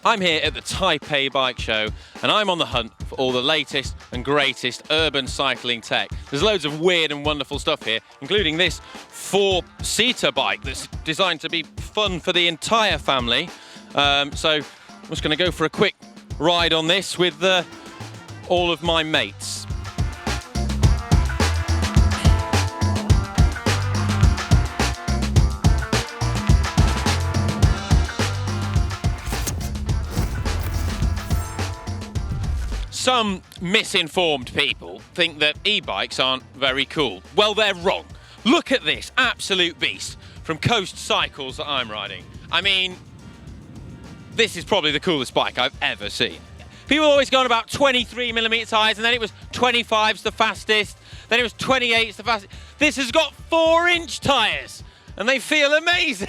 I'm here at the Taipei Bike Show and I'm on the hunt for all the latest and greatest urban cycling tech. There's loads of weird and wonderful stuff here, including this 4-seater bike that's designed to be fun for the entire family. So I'm just going to go for a quick ride on this with all of my mates. Some misinformed people think that e-bikes aren't very cool. Well, they're wrong. Look at this absolute beast from Coast Cycles that I'm riding. I mean, this is probably the coolest bike I've ever seen. People always go on about 23mm tyres, and then it was 25's the fastest, then it was 28's the fastest. This has got 4-inch tyres, and they feel amazing.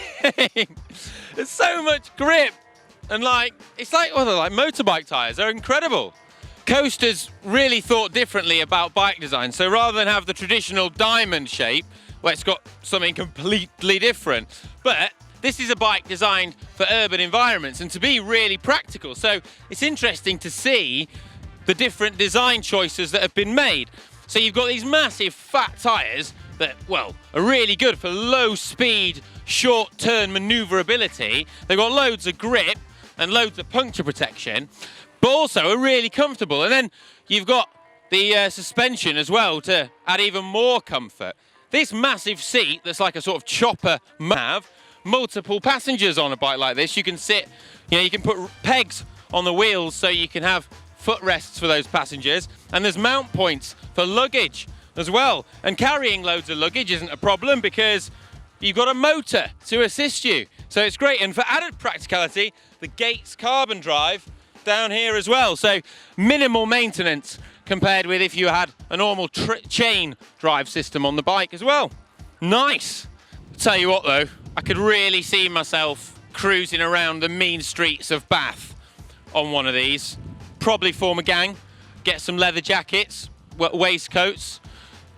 There's so much grip, and it's like, well, they're like motorbike tyres. They're incredible. Coast has really thought differently about bike design, so rather than have the traditional diamond shape, where it's got something completely different, but this is a bike designed for urban environments and to be really practical. So it's interesting to see the different design choices that have been made. So you've got these massive fat tyres that, well, are really good for low speed, short turn maneuverability. They've got loads of grip and loads of puncture protection, but also are really comfortable. And then you've got the suspension as well to add even more comfort. This massive seat that's like a sort of chopper have multiple passengers on a bike like this. You can sit, you can put pegs on the wheels so you can have footrests for those passengers. And there's mount points for luggage as well. And carrying loads of luggage isn't a problem because you've got a motor to assist you. So it's great. And for added practicality, the Gates carbon drive down here as well, so minimal maintenance compared with if you had a normal chain drive system on the bike as well. Nice. Tell you what though, I could really see myself cruising around the mean streets of Bath on one of these. Probably form a gang, get some leather jackets, waistcoats.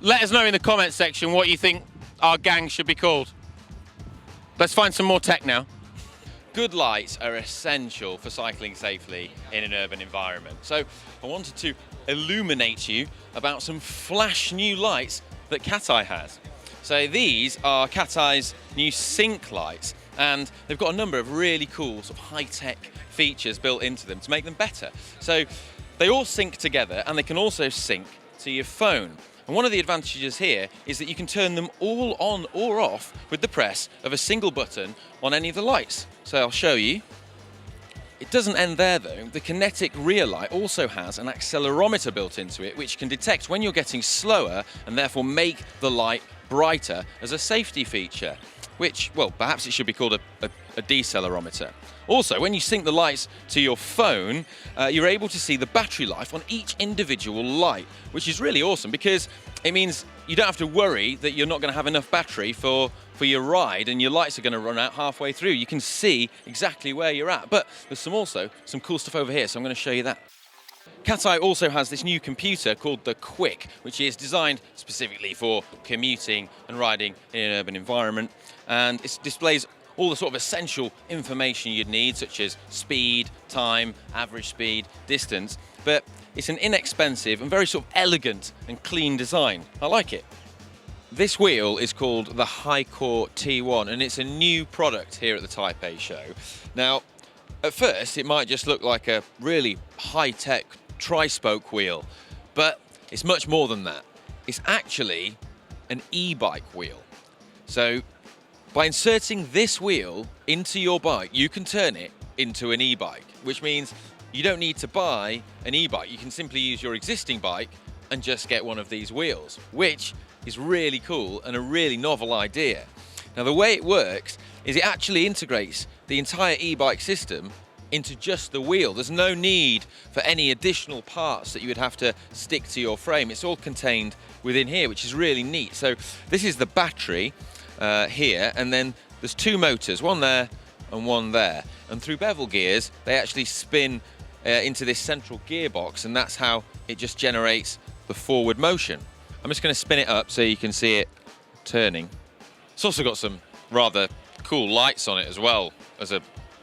Let us know in the comments section what you think our gang should be called. Let's find some more tech now. Good lights are essential for cycling safely in an urban environment. So I wanted to illuminate you about some flash new lights that Cateye has. So these are Cateye's new sync lights, and they've got a number of really cool sort of high-tech features built into them to make them better. So they all sync together, and they can also sync to your phone. And one of the advantages here is that you can turn them all on or off with the press of a single button on any of the lights. So I'll show you. It doesn't end there though. The kinetic rear light also has an accelerometer built into it, which can detect when you're getting slower and therefore make the light brighter as a safety feature, which, well, perhaps it should be called a decelerometer. Also, when you sync the lights to your phone, you're able to see the battery life on each individual light, which is really awesome because it means you don't have to worry that you're not going to have enough battery for your ride and your lights are going to run out halfway through. You can see exactly where you're at, but there's also some cool stuff over here, so I'm going to show you that. Cateye also has this new computer called the Quick, which is designed specifically for commuting and riding in an urban environment, and it displays all the sort of essential information you'd need, such as speed, time, average speed, distance, but it's an inexpensive and very sort of elegant and clean design. I like it. This wheel is called the Highcore T1, and it's a new product here at the Taipei Show. Now, at first, it might just look like a really high-tech tri-spoke wheel, but it's much more than that. It's actually an e-bike wheel. So by inserting this wheel into your bike, you can turn it into an e-bike, which means you don't need to buy an e-bike. You can simply use your existing bike and just get one of these wheels, which is really cool and a really novel idea. Now, the way it works is it actually integrates the entire e-bike system into just the wheel. There's no need for any additional parts that you would have to stick to your frame. It's all contained within here, which is really neat. So this is the battery here, and then there's two motors, one there and one there. And through bevel gears, they actually spin into this central gearbox, and that's how it just generates the forward motion. I'm just going to spin it up so you can see it turning. It's also got some rather cool lights on it as well as a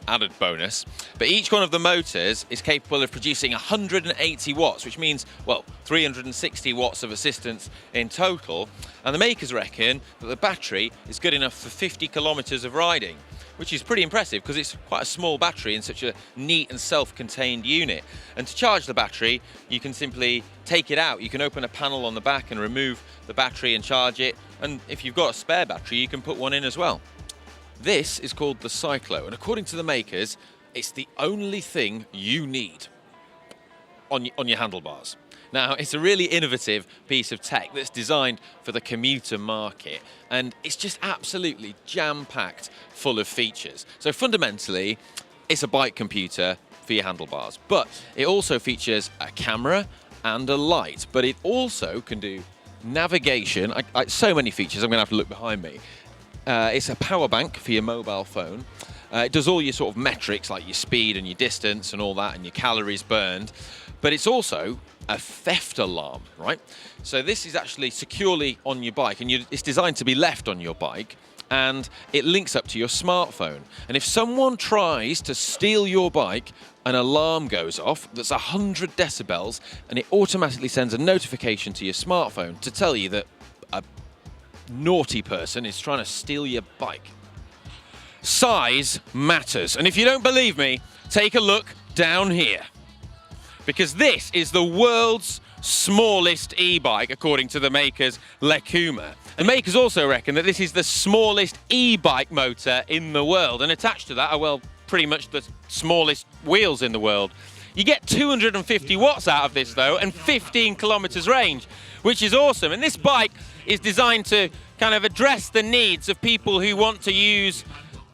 added bonus. But each one of the motors is capable of producing 180 watts, which means, well, 360 watts of assistance in total. And the makers reckon that the battery is good enough for 50 kilometers of riding, which is pretty impressive because it's quite a small battery in such a neat and self-contained unit. And to charge the battery, you can simply take it out. You can open a panel on the back and remove the battery and charge it. And if you've got a spare battery, you can put one in as well. This is called the Cyclo, and according to the makers, it's the only thing you need on your handlebars. Now, it's a really innovative piece of tech that's designed for the commuter market, and it's just absolutely jam-packed full of features. So fundamentally, it's a bike computer for your handlebars, but it also features a camera and a light, but it also can do navigation. So many features, I'm going to have to look behind me. It's a power bank for your mobile phone. It does all your sort of metrics like your speed and your distance and all that and your calories burned. But it's also a theft alarm, right? So this is actually securely on your bike, and it's designed to be left on your bike, and it links up to your smartphone. And if someone tries to steal your bike, an alarm goes off that's 100 decibels, and it automatically sends a notification to your smartphone to tell you that a naughty person is trying to steal your bike. Size matters, and if you don't believe me, take a look down here, because this is the world's smallest e-bike according to the makers Lekuma. The makers also reckon that this is the smallest e-bike motor in the world, and attached to that are, well, pretty much the smallest wheels in the world. You get 250 watts out of this though, and 15 kilometers range, which is awesome. And this bike is designed to kind of address the needs of people who want to use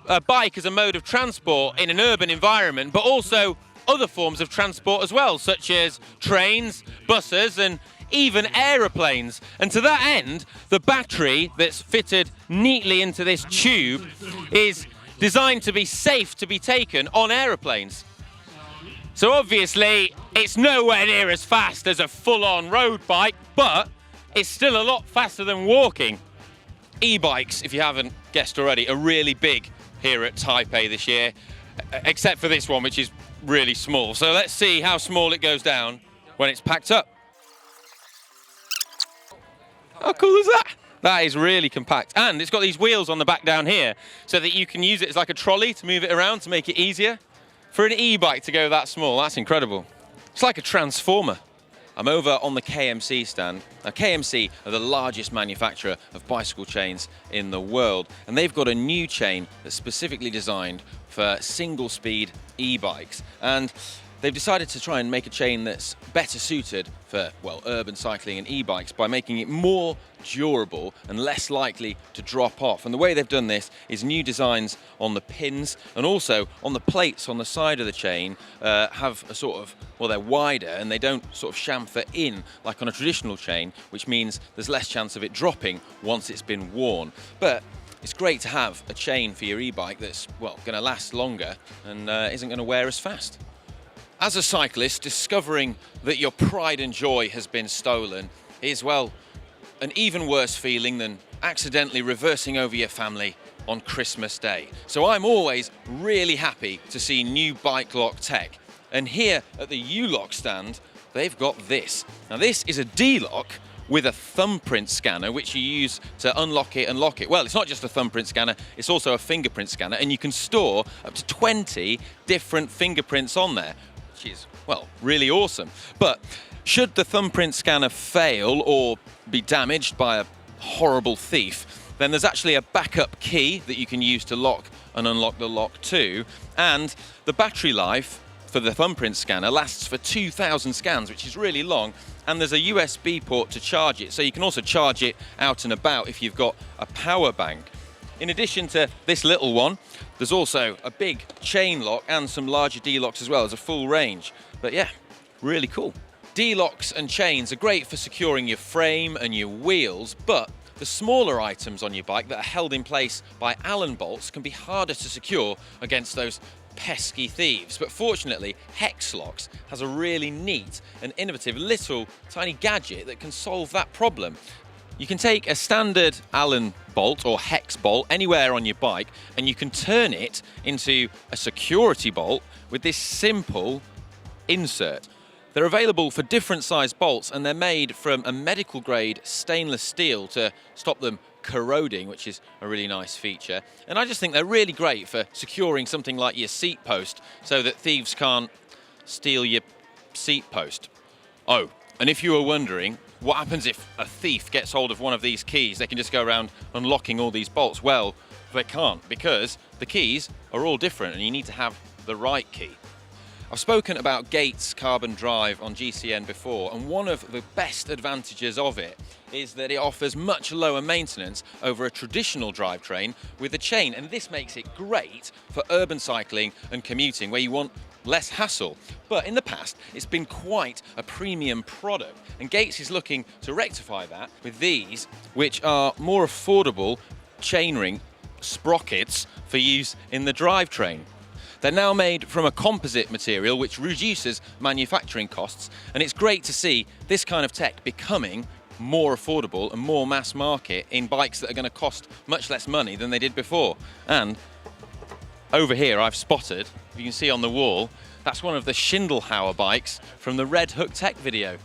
a bike as a mode of transport in an urban environment, but also other forms of transport as well, such as trains, buses, and even aeroplanes. And to that end, the battery that's fitted neatly into this tube is designed to be safe to be taken on aeroplanes. So obviously, it's nowhere near as fast as a full-on road bike, but it's still a lot faster than walking. E-bikes, if you haven't guessed already, are really big here at Taipei this year, except for this one, which is really small. So let's see how small it goes down when it's packed up. How cool is that? That is really compact. And it's got these wheels on the back down here so that you can use it as like a trolley to move it around to make it easier. For an e-bike to go that small, that's incredible. It's like a transformer. I'm over on the KMC stand. Now, KMC are the largest manufacturer of bicycle chains in the world, and they've got a new chain that's specifically designed for single-speed e-bikes. And they've decided to try and make a chain that's better suited for, well, urban cycling and e-bikes by making it more durable and less likely to drop off. And the way they've done this is new designs on the pins, and also on the plates on the side of the chain have a sort of, well, they're wider and they don't sort of chamfer in like on a traditional chain, which means there's less chance of it dropping once it's been worn. But it's great to have a chain for your e-bike that's, well, going to last longer and isn't going to wear as fast. As a cyclist, discovering that your pride and joy has been stolen is, well, an even worse feeling than accidentally reversing over your family on Christmas Day. So I'm always really happy to see new bike lock tech. And here at the ULock stand, they've got this. Now this is a D-lock with a thumbprint scanner, which you use to unlock it and lock it. Well, it's not just a thumbprint scanner, it's also a fingerprint scanner, and you can store up to 20 different fingerprints on there, which is, well, really awesome. But should the thumbprint scanner fail or be damaged by a horrible thief, then there's actually a backup key that you can use to lock and unlock the lock too. And the battery life for the thumbprint scanner lasts for 2,000 scans, which is really long. And there's a USB port to charge it, so you can also charge it out and about if you've got a power bank. In addition to this little one, there's also a big chain lock and some larger D-locks as well as a full range. But yeah, really cool. D-locks and chains are great for securing your frame and your wheels, but the smaller items on your bike that are held in place by Allen bolts can be harder to secure against those pesky thieves. But fortunately, Hex Locks has a really neat and innovative little tiny gadget that can solve that problem. You can take a standard Allen bolt or hex bolt anywhere on your bike and you can turn it into a security bolt with this simple insert. They're available for different size bolts and they're made from a medical grade stainless steel to stop them corroding, which is a really nice feature. And I just think they're really great for securing something like your seat post so that thieves can't steal your seat post. Oh, and if you were wondering, what happens if a thief gets hold of one of these keys? They can just go around unlocking all these bolts. Well, they can't, because the keys are all different and you need to have the right key. I've spoken about Gates Carbon Drive on GCN before, and one of the best advantages of it is that it offers much lower maintenance over a traditional drivetrain with a chain, and this makes it great for urban cycling and commuting where you want less hassle. But in the past, it's been quite a premium product, and Gates is looking to rectify that with these, which are more affordable chainring sprockets for use in the drivetrain. They're now made from a composite material which reduces manufacturing costs, and it's great to see this kind of tech becoming more affordable and more mass market in bikes that are going to cost much less money than they did before. And over here I've spotted, if you can see on the wall, that's one of the Schindelhauer bikes from the Red Hook Tech video.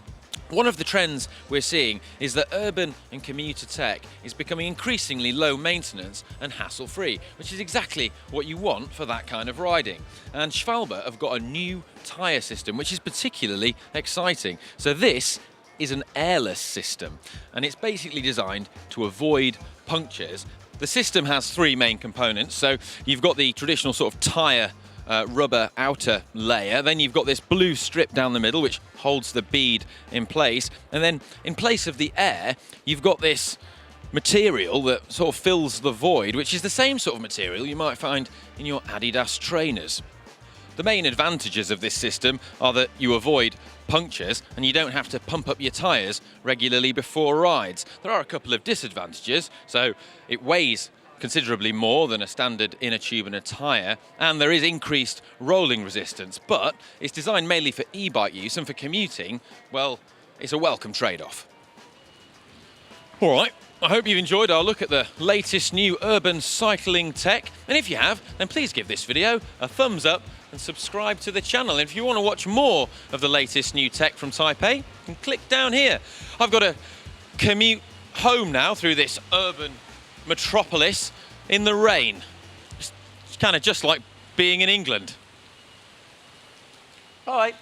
One of the trends we're seeing is that urban and commuter tech is becoming increasingly low maintenance and hassle-free, which is exactly what you want for that kind of riding. And Schwalbe have got a new tyre system, which is particularly exciting. So this is an airless system, and it's basically designed to avoid punctures. The system has three main components. So you've got the traditional sort of tyre rubber outer layer, then you've got this blue strip down the middle which holds the bead in place, and then in place of the air you've got this material that sort of fills the void, which is the same sort of material you might find in your Adidas trainers. The main advantages of this system are that you avoid punctures and you don't have to pump up your tyres regularly before rides. There are a couple of disadvantages, so it weighs considerably more than a standard inner tube and a tyre, and there is increased rolling resistance, but it's designed mainly for e-bike use, and for commuting, well, it's a welcome trade-off. All right, I hope you've enjoyed our look at the latest new urban cycling tech, and if you have, then please give this video a thumbs up and subscribe to the channel. And if you want to watch more of the latest new tech from Taipei, you can click down here. I've got to commute home now through this urban metropolis in the rain. It's kind of just like being in England. Bye.